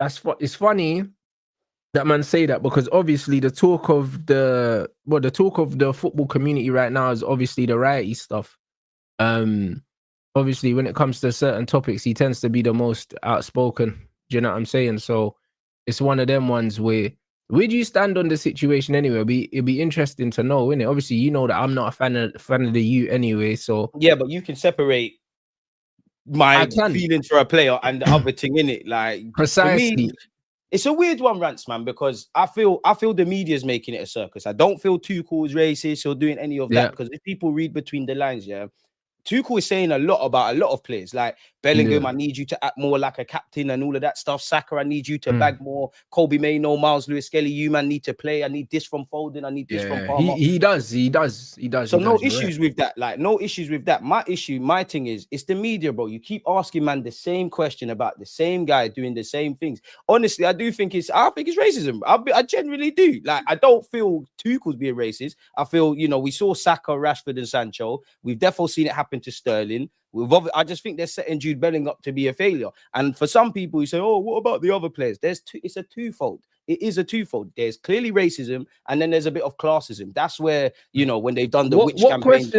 It's funny that man say that, because obviously the talk of the football community right now is obviously the righty stuff. Obviously when it comes to certain topics, he tends to be the most outspoken. Do you know what I'm saying? So it's one of them ones where do you stand on the situation anyway? It'd be interesting to know, innit? Obviously, you know that I'm not a fan of the youth anyway, so yeah, but you can separate my feelings for a player and the other thing in it. Like for me, precisely. it's a weird one, Rants, man, because I feel the media's making it a circus. I don't feel Tuchel's racist or doing any of that, Yeah. because if people read between the lines, yeah, Tuchel is saying a lot about a lot of players. Like Bellingham, Yeah. I need you to act more like a captain and all of that stuff. Saka, I need you to bag more. Kobe Mainoo, Miles Lewis Skelly, you man need to play. I need this from Foden. I need this from Yeah, Palmer. he does. So no You're right. issues with that. Like no issues with that. My thing is, it's the media, bro. You keep asking man the same question about the same guy doing the same things. Honestly, I think it's racism. I genuinely do. Like I don't feel Tuchel's being racist. I feel, we saw Saka, Rashford, and Sancho. We've definitely seen it happen to Sterling. I just think they're setting Jude Bellingham up to be a failure. And for some people who say, "Oh, what about the other players?" It's a twofold. It is a twofold. There's clearly racism, and then there's a bit of classism. That's where, when they've done the witch campaign.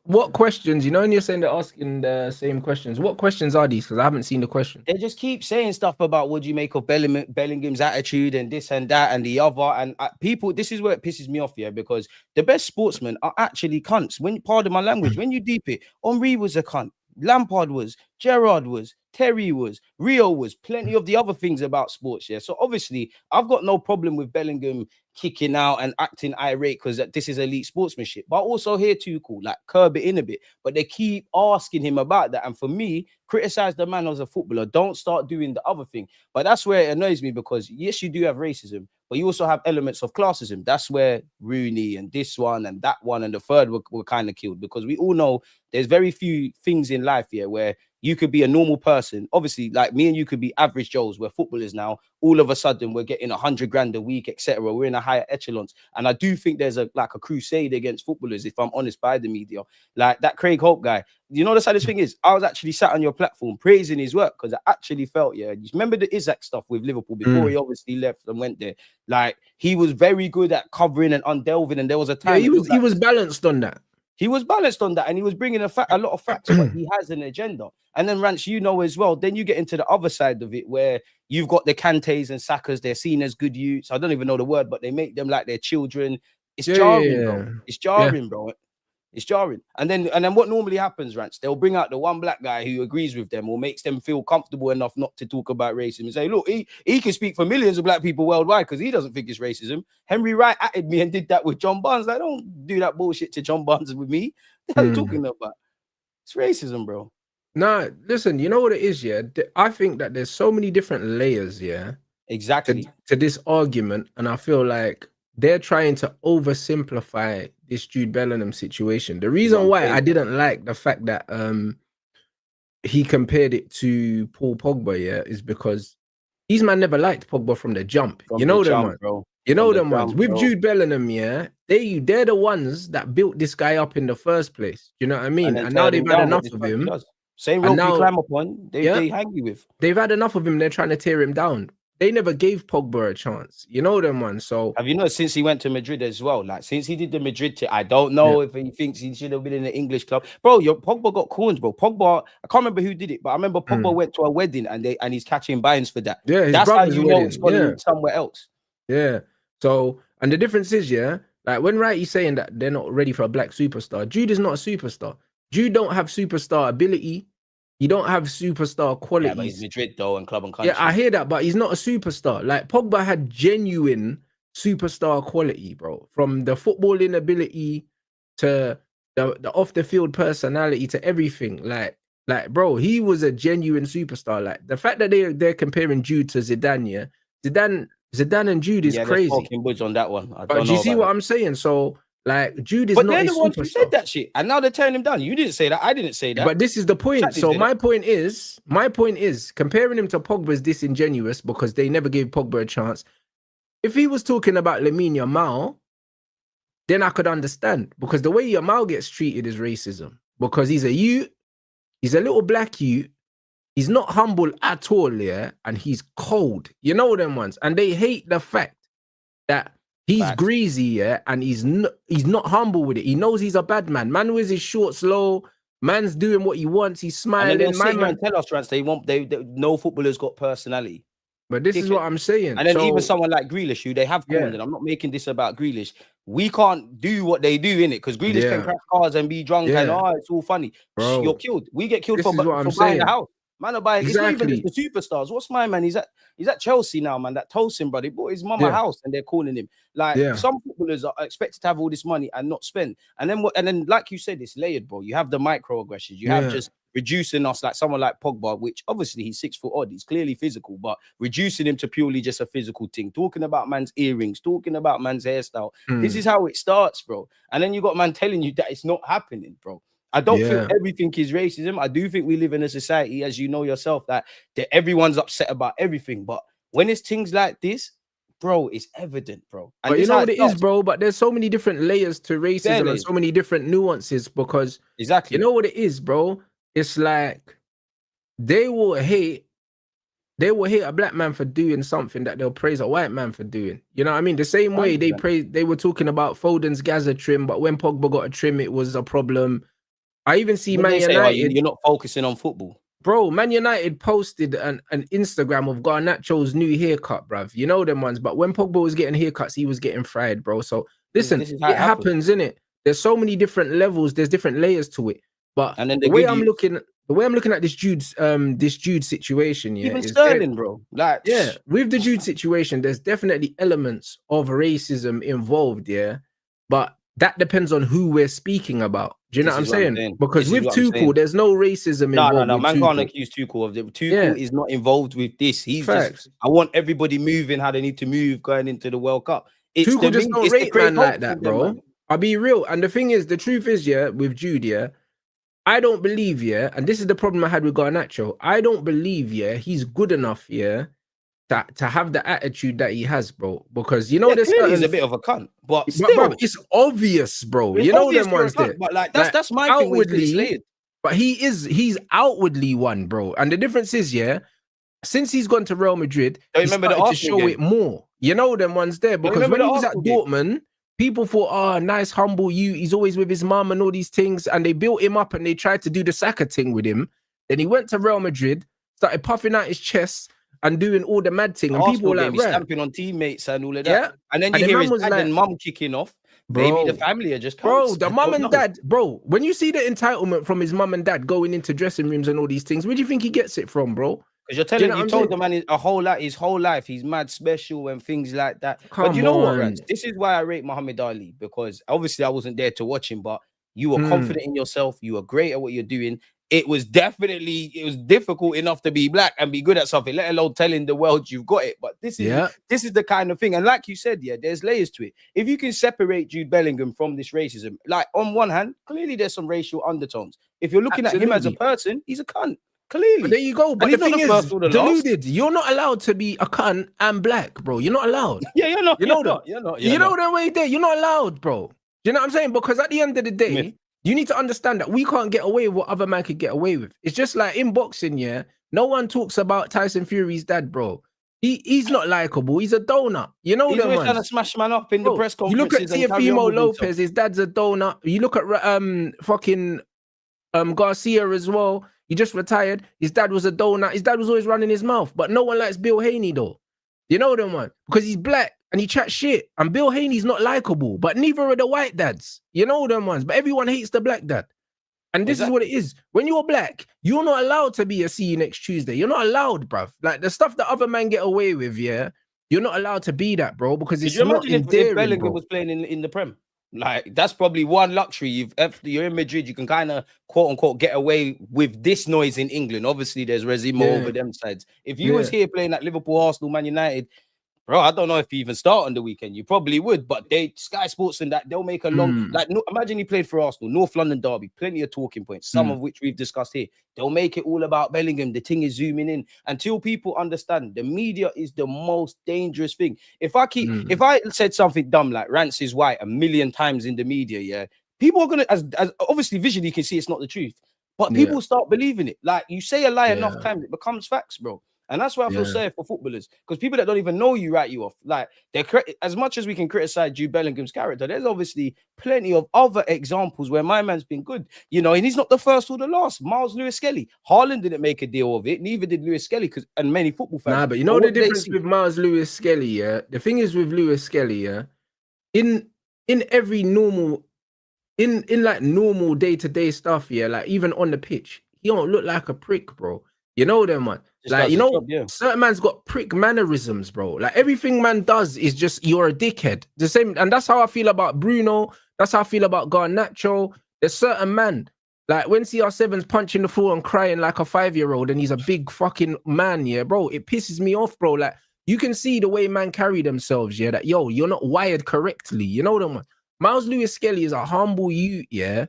What questions, when you're saying they're asking the same questions, what questions are these? Because I haven't seen the question. They just keep saying stuff about what do you make of Bellingham's attitude and this and that and the other. And people, this is where it pisses me off, yeah, because the best sportsmen are actually cunts. Pardon my language, when you deep it, Henry was a cunt. Lampard was, Gerrard was, Terry was, Rio was, plenty of the other things about sports. Yeah. So obviously, I've got no problem with Bellingham kicking out and acting irate because this is elite sportsmanship. But also here too, cool, like curb it in a bit. But they keep asking him about that. And for me, criticize the man as a footballer. Don't start doing the other thing. But that's where it annoys me, because yes, you do have racism, but you also have elements of classism. That's where Rooney and this one and that one and the third were kind of killed, because we all know there's very few things in life here where you could be a normal person. Obviously, like me and you could be average Joes. We're footballers now. All of a sudden, we're getting 100 grand a week, etc. We're in a higher echelons. And I do think there's a crusade against footballers, if I'm honest, by the media. Like that Craig Hope guy. You know, the saddest thing is, I was actually sat on your platform praising his work, because I actually felt, yeah, you remember the Isaac stuff with Liverpool before he obviously left and went there. Like, he was very good at covering and undelving, and there was a time he was balanced on that. He was balanced on that, and he was bringing a lot of facts, but he has an agenda. And then, Rants, as well, then you get into the other side of it, where you've got the Kantes and Sakas. They're seen as good youths. I don't even know the word, but they make them like their children. It's jarring, bro. It's jarring, bro. It's jarring. And then what normally happens, Rants, they'll bring out the one black guy who agrees with them or makes them feel comfortable enough not to talk about racism and say, look, he can speak for millions of black people worldwide because he doesn't think it's racism. Henry Wright atted me and did that with John Barnes. Like, don't do that bullshit to John Barnes with me. What are you talking about? It's racism, bro. Nah, listen, you know what it is, yeah? I think that there's so many different layers, yeah? Exactly. To this argument, and I feel like they're trying to oversimplify this Jude Bellingham situation. The reason why I didn't like the fact that he compared it to Paul Pogba, yeah, is because these man never liked Pogba from the jump. With Jude Bellingham, yeah, they're the ones that built this guy up in the first place. You know what I mean? And now they've had enough of him. Same rope you climb upon, they hang you with. They've had enough of him. They're trying to tear him down. They never gave Pogba a chance. You know them ones. So have you noticed since he went to Madrid as well? Like since he did the Madrid I don't know if he thinks he should have been in an English club. Bro, Pogba got corns, bro. Pogba, I can't remember who did it, but I remember Pogba went to a wedding and he's catching buy-ins for that. Yeah, that's how you know it's gone somewhere else. Yeah. So, and the difference is, like when Wrighty's saying that they're not ready for a black superstar, Jude is not a superstar. Jude don't have superstar ability. You don't have superstar qualities. Yeah, but he's Madrid though, and club and country. Yeah, I hear that, but he's not a superstar. Like Pogba had genuine superstar quality, bro. From the footballing ability to the off the field personality to everything. Like, bro, he was a genuine superstar. Like the fact that they're comparing Jude to Zidane, yeah, Zidane and Jude is crazy. Talking buds on that one. But do you see what I'm saying? So. Like Jude is not a superstar. But they're the ones who said that shit, and now they're tearing him down. You didn't say that. I didn't say that. But this is the point. So my point is, comparing him to Pogba is disingenuous because they never gave Pogba a chance. If he was talking about Lamine Yamal, then I could understand, because the way Yamal gets treated is racism, because he's a youth, he's a little black youth, He's not humble at all, yeah, and he's cold. You know them ones, and they hate the fact that he's greasy, yeah, and he's not humble with it. He knows he's a bad man. Man with his shorts low. Man's doing what he wants. He's smiling. And then they'll sit here and tell us, Rants, they no footballers got personality. But this is what I'm saying. And then even someone like Grealish, who they have called, and I'm not making this about Grealish. We can't do what they do in it because Grealish can crash cars and be drunk and it's all funny. Bro, you're killed. We get killed for buying a house. Man are buying. Exactly. It's not even just the superstars. What's my man? He's at Chelsea now, man. That Tosin, brother. He bought his mama house and they're calling him. Like some footballers are expected to have all this money and not spend. And then what? And then, like you said, it's layered, bro. You have the microaggressions. You have just reducing us, like someone like Pogba, which obviously he's 6 foot odd. He's clearly physical, but reducing him to purely just a physical thing. Talking about man's earrings, talking about man's hairstyle. This is how it starts, bro. And then you got man telling you that it's not happening, bro. I don't think everything is racism. I do think we live in a society, as you know yourself, that everyone's upset about everything. But when it's things like this, bro, it's evident, bro. And but you know what it is, bro? But there's so many different layers to racism and so many different nuances because you know what it is, bro? It's like they will hate a black man for doing something that they'll praise a white man for doing. You know what I mean? The same way they were talking about Foden's Gaza trim, but when Pogba got a trim, it was a problem. I even see Man United. You're not focusing on football. Bro, Man United posted an Instagram of Garnacho's new haircut, bruv. You know them ones. But when Pogba was getting haircuts, he was getting fried, bro. So listen, it happens, innit? There's so many different levels. There's different layers to it. But and then the way I'm looking at this Jude situation, even Sterling, bro. Like, with the Jude situation, there's definitely elements of racism involved, but that depends on who we're speaking about. Do you know what I'm saying? Because with Tuchel, there's no racism involved. No, man can't accuse Tuchel of it. Tuchel is not involved with this. He's just, I want everybody moving how they need to move going into the World Cup. Tuchel just don't rate man like that, bro. I'll be real. And the thing is, the truth is, with Jude, I don't believe, and this is the problem I had with Garnacho. I don't believe, he's good enough, to have the attitude that he has, bro. Because you know, he's a bit of a cunt, but still, bro, it's obvious, bro. You know them ones there. But like that's my outwardly thing. But he's outwardly one, bro. And the difference is, since he's gone to Real Madrid, he started to show it more. You know them ones there. Because when he was at Dortmund, people thought, oh, nice, humble you. He's always with his mum and all these things. And they built him up and they tried to do the Saka thing with him. Then he went to Real Madrid, started puffing out his chest and doing all the mad thing. And people were like, stamping on teammates and all of that. Yeah. And then you hear his dad and mum kicking off. Bro, maybe the family are just bro, the mum and dad, bro. When you see the entitlement from his mum and dad going into dressing rooms and all these things, where do you think he gets it from, bro? Because you're telling you told the man his whole life he's mad special and things like that. But you know what, Rants? This is why I rate Muhammad Ali, because obviously I wasn't there to watch him, but you were confident in yourself. You were great at what you're doing. It was difficult enough to be black and be good at something, let alone telling the world you've got it. But this is the kind of thing. And like you said, there's layers to it. If you can separate Jude Bellingham from this racism, like on one hand, clearly there's some racial undertones. If you're looking at him as a person, he's a cunt. Clearly. But there you go. But the thing is, deluded. You're not allowed to be a cunt and black, bro. You're not allowed. You're not. You know the way there. You're not allowed, bro. You know what I'm saying? Because at the end of the day, you need to understand that we can't get away with what other man could get away with. It's just like in boxing, no one talks about Tyson Fury's dad, bro. He's not likable. He's a donut. You know, he's always trying to smash man up in the press conferences. You look at Teofimo Lopez. His dad's a donut. You look at fucking Garcia as well. He just retired. His dad was a donut. His dad was always running his mouth. But no one likes Bill Haney though. You know them one because he's black. And he chats shit. And Bill Haney's not likable, but neither are the white dads. You know them ones. But everyone hates the black dad. And this is what it is. When you're black, you're not allowed to be a see you next Tuesday. You're not allowed, bruv. Like the stuff that other men get away with, you're not allowed to be that, bro, because it's not endearing, if Bellingham was playing in the Prem? Like, that's probably one luxury. You're in Madrid, you can kind of, quote unquote, get away with this noise in England. Obviously, there's Resimo over them sides. If you was here playing at Liverpool, Arsenal, Man United, bro, I don't know if you even start on the weekend. You probably would, but Sky Sports and that, they'll make a long, imagine he played for Arsenal, North London derby, plenty of talking points, some of which we've discussed here. They'll make it all about Bellingham. The thing is zooming in until people understand the media is the most dangerous thing. If I said something dumb like Rants is white 1 million times in the media, people are going to, as obviously visually you can see it's not the truth. But Yeah. people start believing it. Like you say a lie enough Yeah. times, it becomes facts, bro. And that's why I feel Yeah. sorry for footballers, because people that don't even know you write you off. Like as much as we can criticize Jude Bellingham's character, there's obviously plenty of other examples where my man's been good, you know, and he's not the first or the last. Miles Lewis Skelly, Haaland didn't make a deal of it, neither did Lewis Skelly, and many football fans. Nah, but you know the difference with Miles Lewis Skelly, yeah. The thing is with Lewis Skelly, yeah, in every normal, in like normal day-to-day stuff, yeah, like even on the pitch, he don't look like a prick, bro. You know them, man. Like, you know, job, yeah. Certain man's got prick mannerisms, bro. Like everything man does is just you're a dickhead. The same, and that's how I feel about Bruno. That's how I feel about Garnacho. There's certain man, like when CR7's punching the floor and crying like a 5-year-old, and he's a big fucking man, yeah, bro. It pisses me off, bro. Like you can see the way man carry themselves, yeah. That yo, you're not wired correctly. You know them, man. Miles Lewis Skelly is a humble youth, yeah.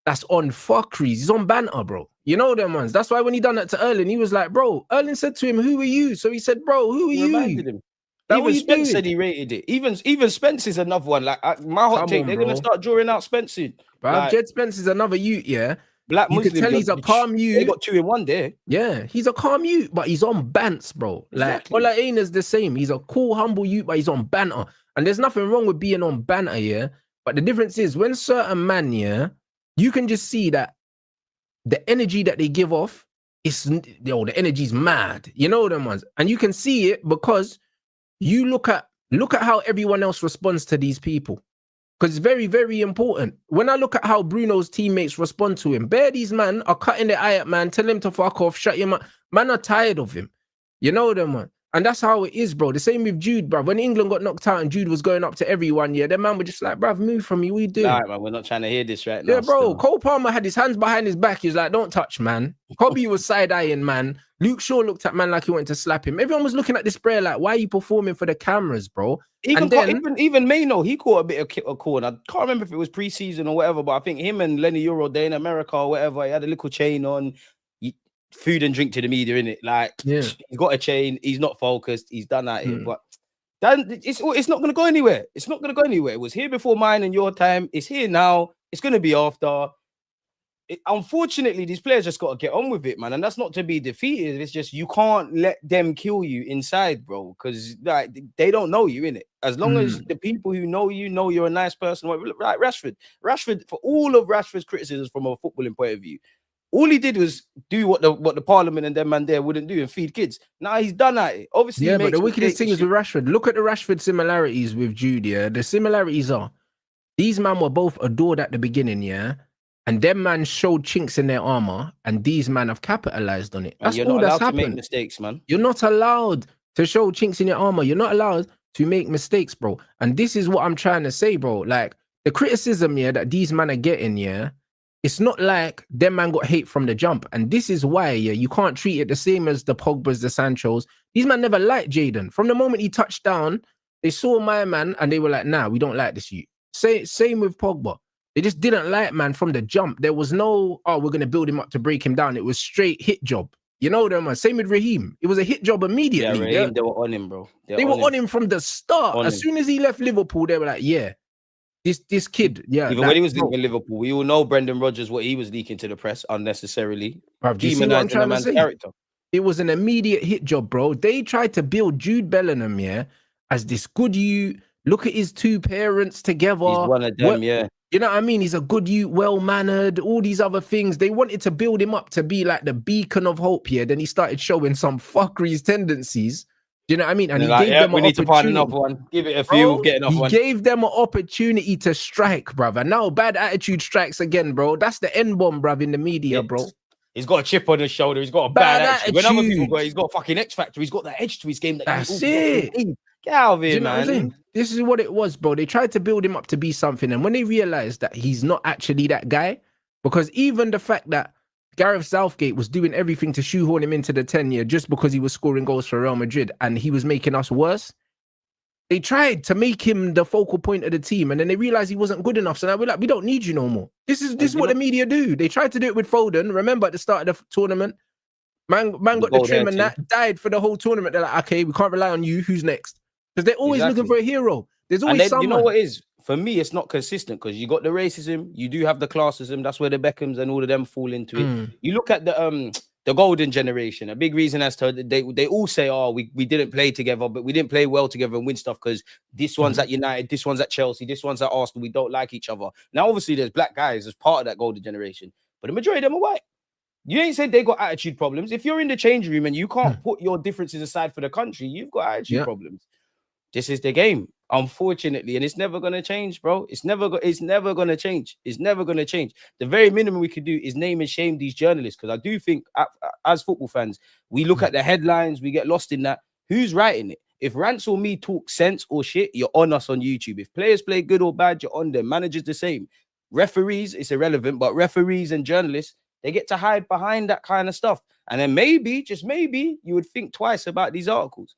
That's on fuckeries. He's on banter, bro. You know them ones. That's why when he done that to Erling, he was like, bro. Erling said to him, "Who are you?" So he said, "Bro, who are you?" Reminded him. Like, even Spence said he rated it. Even Spence is another one. Like my hot take, they're gonna start drawing out Spence. Like, Jed Spence is another youth, yeah. Black Muslim. You can tell he's a calm youth. They got 2 in 1 there. Yeah, he's a calm youth, but he's on bants, bro. Exactly. Like Ola is the same. He's a cool, humble youth, but he's on banter. And there's nothing wrong with being on banter, yeah. But the difference is when certain man, yeah, you can just see that the energy that they give off is, the energy's mad. You know them ones. And you can see it because you look at how everyone else responds to these people. Because it's very, very important. When I look at how Bruno's teammates respond to him, these man are cutting their eye at man, tell him to fuck off, shut him up. Man are tired of him. You know them, man. And that's how it is, bro. The same with Jude, bro. When England got knocked out and Jude was going up to everyone, yeah, that man were just like, bruv, move from me. What you doing? Nah, man, we're not trying to hear this right now. Yeah, bro. Still. Cole Palmer had his hands behind his back. He was like, don't touch, man. Kobe was side-eyeing, man. Luke Shaw looked at man like he wanted to slap him. Everyone was looking at this sprayer like, why are you performing for the cameras, bro? Even Maino, he caught a bit of a call. And I can't remember if it was pre-season or whatever, but I think him and Lenny Euro, they in America or whatever, he had a little chain on. Food and drink to the media, innit? Like, yeah. He's got a chain. He's not focused. He's done that. But then it's not going to go anywhere. It's not going to go anywhere. It was here before mine and your time. It's here now. It's going to be after. Unfortunately, these players just got to get on with it, man. And that's not to be defeated. It's just you can't let them kill you inside, bro. Because like, they don't know you, innit? As long as the people who know you're a nice person. Like Rashford, for all of Rashford's criticisms from a footballing point of view, all he did was do what the parliament and them man there wouldn't do and feed kids. Now he's done at it. Obviously, yeah, but the wickedest thing is with Rashford. Look at the Rashford similarities with Jude, yeah. The similarities are these men were both adored at the beginning, yeah. And them man showed chinks in their armor, and these men have capitalized on it. That's all that's happened. You're not allowed to make mistakes, man. You're not allowed to show chinks in your armor. You're not allowed to make mistakes, bro. And this is what I'm trying to say, bro. Like the criticism, yeah, that these men are getting, yeah. It's not like them man got hate from the jump. And this is why, yeah, you can't treat it the same as the Pogbas, the Sanchos. These man never liked Jadon. From the moment he touched down, they saw my man and they were like, nah, we don't like this you. Same with Pogba. They just didn't like man from the jump. There was no, oh, we're going to build him up to break him down. It was straight hit job. You know them, man. Same with Raheem. It was a hit job immediately. Yeah, Raheem, they were on him, bro. They were on him from the start. As soon as he left Liverpool, they were like, yeah. This kid, yeah. Even when he was leaving Liverpool, we all know Brendan Rodgers, what he was leaking to the press unnecessarily. Demonizing a man's character. It was an immediate hit job, bro. They tried to build Jude Bellingham, yeah, as this good you. Look at his 2 parents together. He's one of them, yeah. You know what I mean? He's a good you, well-mannered, all these other things. They wanted to build him up to be like the beacon of hope here. Then he started showing some fuckeries tendencies. Do you know what I mean? And he gave them we need to find another one. Give it a few, get another one. He gave them an opportunity to strike, brother. Now bad attitude strikes again, bro. That's the N-bomb, bruv, in the media, bro. He's got a chip on his shoulder. He's got a bad attitude. When other people go, he's got a fucking X Factor. He's got that edge to his game. That's it. Get out of here, man. This is what it was, bro. They tried to build him up to be something. And when they realized that he's not actually that guy, because even the fact that Gareth Southgate was doing everything to shoehorn him into the 10-year just because he was scoring goals for Real Madrid and he was making us worse. They tried to make him the focal point of the team and then they realized he wasn't good enough. So now we're like, we don't need you no more. This is what the media do. They tried to do it with Foden. Remember at the start of the tournament, man got the trim and that died for the whole tournament. They're like, okay, we can't rely on you. Who's next? Because they're always looking for a hero. There's always someone. You know what it is? for me, it's not consistent because you got the racism, you do have the classism. That's where the Beckhams and all of them fall into it. You look at the golden generation. A big reason as to they all say, oh, we didn't play together, but we didn't play well together and win stuff because this one's at United, this one's at Chelsea, this one's at Arsenal. We don't like each other. Now, obviously, there's black guys as part of that golden generation, but the majority of them are white. You ain't said they got attitude problems. If you're in the change room and you can't put your differences aside for the country, you've got attitude problems. This is the game, unfortunately, and it's never gonna change, bro. It's never gonna change. It's never gonna change. The very minimum we could do is name and shame these journalists, because I do think, as football fans, we look at the headlines, we get lost in that. Who's writing it? If Rants or me talk sense or shit, you're on us on YouTube. If players play good or bad, you're on them. Managers the same. Referees, it's irrelevant, but referees and journalists, they get to hide behind that kind of stuff. And then maybe, just maybe, you would think twice about these articles.